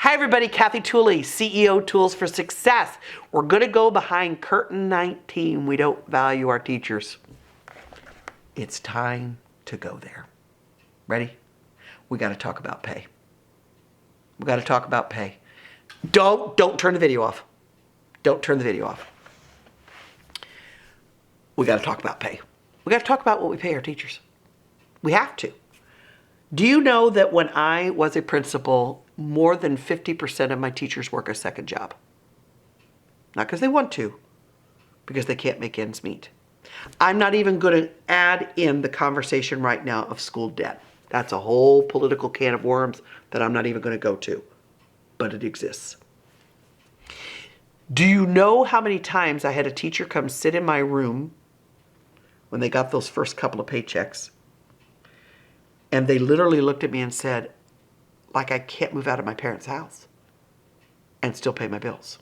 Hi everybody, Kathy Tooley, CEO Tools for Success. We're going to go behind curtain 19. We don't value our teachers. It's time to go there. Ready? We got to talk about pay. We got to talk about pay. Don't turn the video off. Don't turn the video off. We got to talk about pay. We got to talk about what we pay our teachers. We have to. Do you know that when I was a principal, more than 50% of my teachers work a second job? Not because they want to, because they can't make ends meet. I'm not even going to add in the conversation right now of school debt. That's a whole political can of worms that I'm not even going to go to, but it exists. Do you know how many times I had a teacher come sit in my room when they got those first couple of paychecks, and they literally looked at me and said, like, I can't move out of my parents' house and still pay my bills.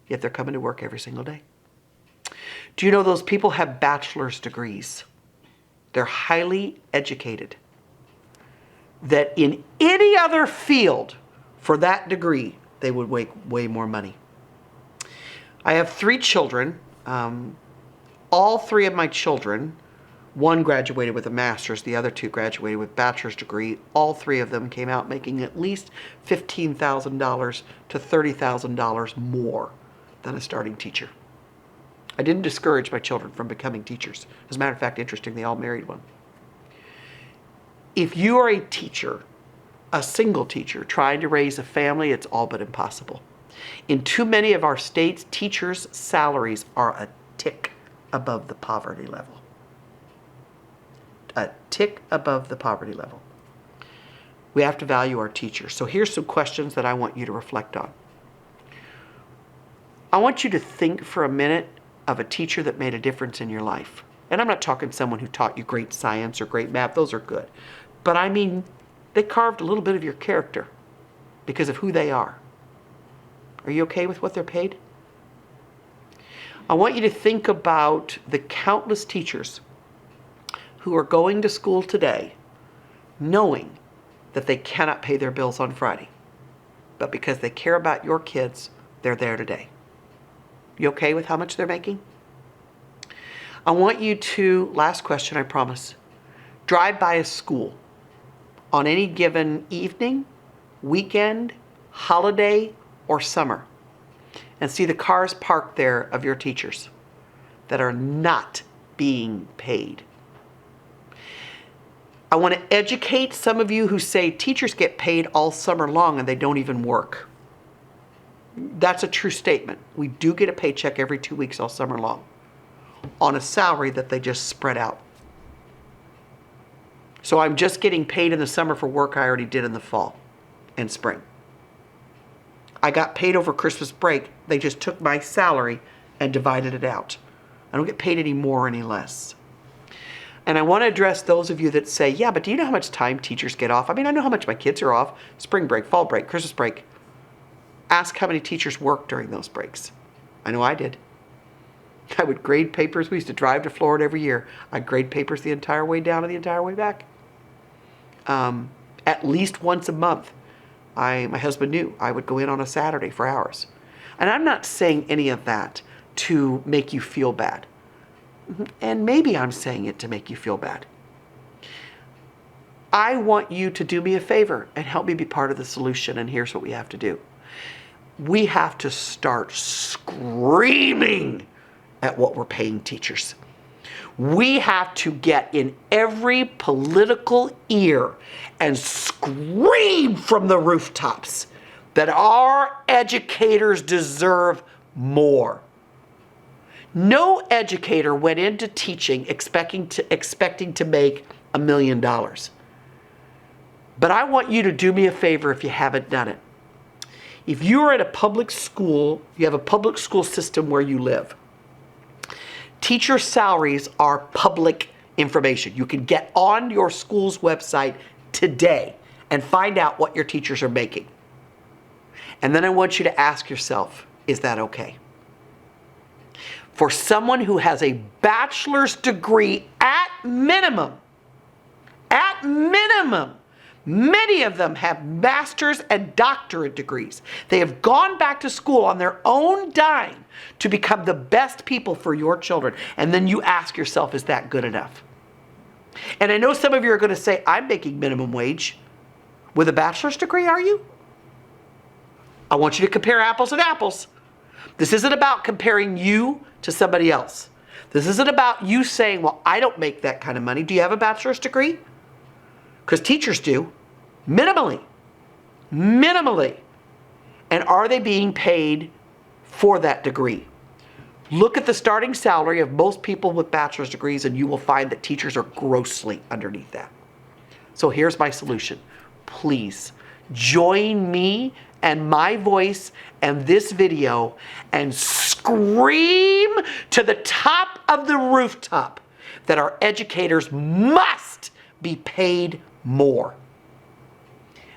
Yet they're coming to work every single day. Do you know those people have bachelor's degrees? They're highly educated. That in any other field for that degree, they would make way more money. I have 3 children. All 3 of my children, one graduated with a master's, the other 2 graduated with bachelor's degree. All 3 of them came out making at least $15,000 to $30,000 more than a starting teacher. I didn't discourage my children from becoming teachers. As a matter of fact, interesting, they all married one. If you are a teacher, a single teacher, trying to raise a family, it's all but impossible. In too many of our states, teachers' salaries are a tick above the poverty level. A tick above the poverty level. We have to value our teachers. So here's some questions that I want you to reflect on. I want you to think for a minute of a teacher that made a difference in your life. And I'm not talking someone who taught you great science or great math. Those are good. But I mean, they carved a little bit of your character because of who they are. Are you okay with what they're paid? I want you to think about the countless teachers who are going to school today knowing that they cannot pay their bills on Friday. But because they care about your kids, they're there today. You okay with how much they're making? I want you to, last question, I promise, drive by a school on any given evening, weekend, holiday, or summer and see the cars parked there of your teachers that are not being paid. I want to educate some of you who say teachers get paid all summer long and they don't even work. That's a true statement. We do get a paycheck every 2 weeks all summer long on a salary that they just spread out. So I'm just getting paid in the summer for work I already did in the fall and spring. I got paid over Christmas break. They just took my salary and divided it out. I don't get paid any more or any less. And I want to address those of you that say, yeah, but do you know how much time teachers get off? I mean, I know how much my kids are off. Spring break, fall break, Christmas break. Ask how many teachers work during those breaks. I know I did. I would grade papers. We used to drive to Florida every year. I'd grade papers the entire way down and the entire way back. At least once a month, my husband knew I would go in on a Saturday for hours. And I'm not saying any of that to make you feel bad. And maybe I'm saying it to make you feel bad. I want you to do me a favor and help me be part of the solution. And here's what we have to do. We have to start screaming at what we're paying teachers. We have to get in every political ear and scream from the rooftops that our educators deserve more. No educator went into teaching expecting to make $1 million. But I want you to do me a favor if you haven't done it. If you're at a public school, you have a public school system where you live, teacher salaries are public information. You can get on your school's website today and find out what your teachers are making. And then I want you to ask yourself, is that okay? For someone who has a bachelor's degree at minimum, Many of them have master's and doctorate degrees. They have gone back to school on their own dime to become the best people for your children. And then you ask yourself, is that good enough? And I know some of you are going to say, I'm making minimum wage with a bachelor's degree, are you? I want you to compare apples and apples. This isn't about comparing you to somebody else. This isn't about you saying, well, I don't make that kind of money. Do you have a bachelor's degree? Because teachers do. Minimally. Minimally. And are they being paid for that degree? Look at the starting salary of most people with bachelor's degrees and you will find that teachers are grossly underneath that. So here's my solution. Please join me and my voice and this video and scream to the top of the rooftop that our educators must be paid more.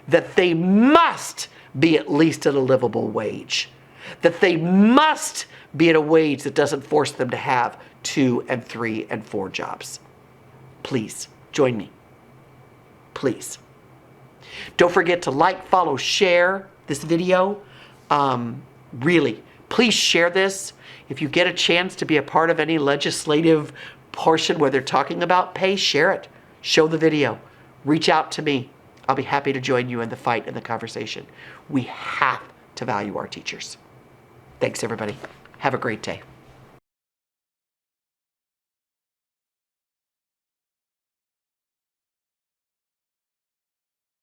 That they must be at least at a livable wage. That they must be at a wage that doesn't force them to have 2 and 3 and 4 jobs. Please join me. Please. Don't forget to like, follow, share this video. Really, please share this. If you get a chance to be a part of any legislative portion where they're talking about pay, share it. Show the video. Reach out to me. I'll be happy to join you in the fight and the conversation. We have to value our teachers. Thanks, everybody. Have a great day.